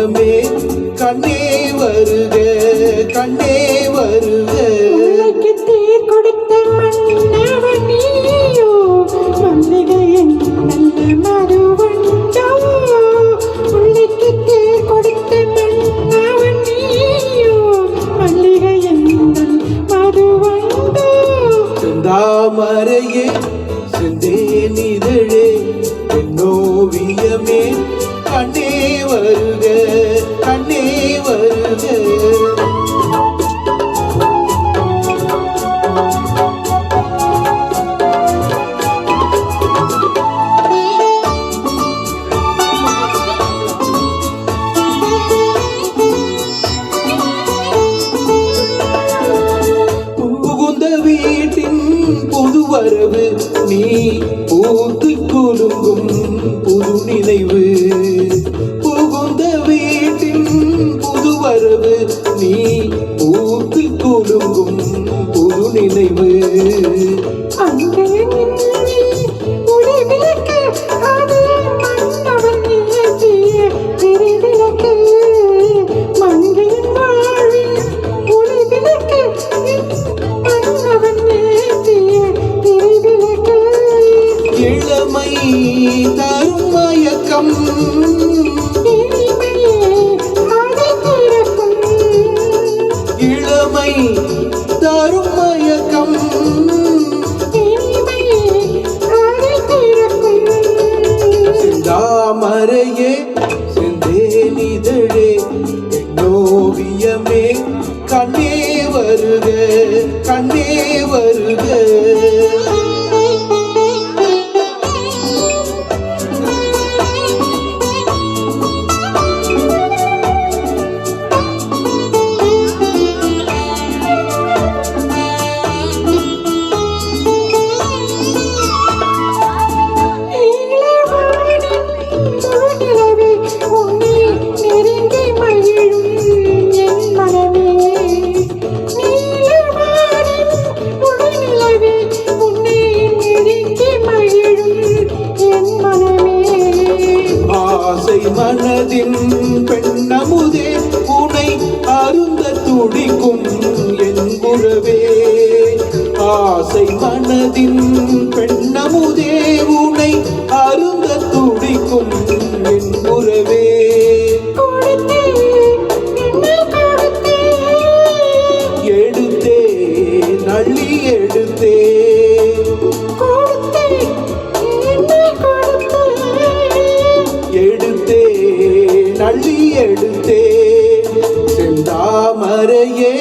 மனோவியமே கண்ணே வருக கண்ணே வருக. உலகு தேர் கொடுத்த மன்னவன் நீயோ, மல்லிகையின் நல்ல மதுவண்டோ. உலகு தேர் கொடுத்த மன்னவன் நீயோ, மல்லிகையின் நல்ல மதுவண்டோ. செந்தாமரையே செந்தேனிதழே என்னோவியமே கண்ணே வருக கண்ணே வருக. புகுந்த வீட்டின் புது வரவு நீ பூத்து குலுங்கும் புது நினைவு. புகுந்த வீட்டின் புது வரவு நீ பூத்து குலுங்கும் புது நினைவு. இளமை தரும் மயக்கம் இளமை தரும் மயக்கம் செந்தாமரையே செந்தேனிதழே என்னோவியமே கண்ணே வருக கண்ணே வருக. ஆசை மனதின் பெண்ணமுதே உனை அருந்த துடிக்கும் என் உறவே. ஆசை மனதின் பெண்ணமுதே உனை அருந்த துடிக்கும் என் உறவே. எடுத்தே நள்ளி எடுத்தே எடுத்தே நள்ளி எடுத்தே செந்தாமரையே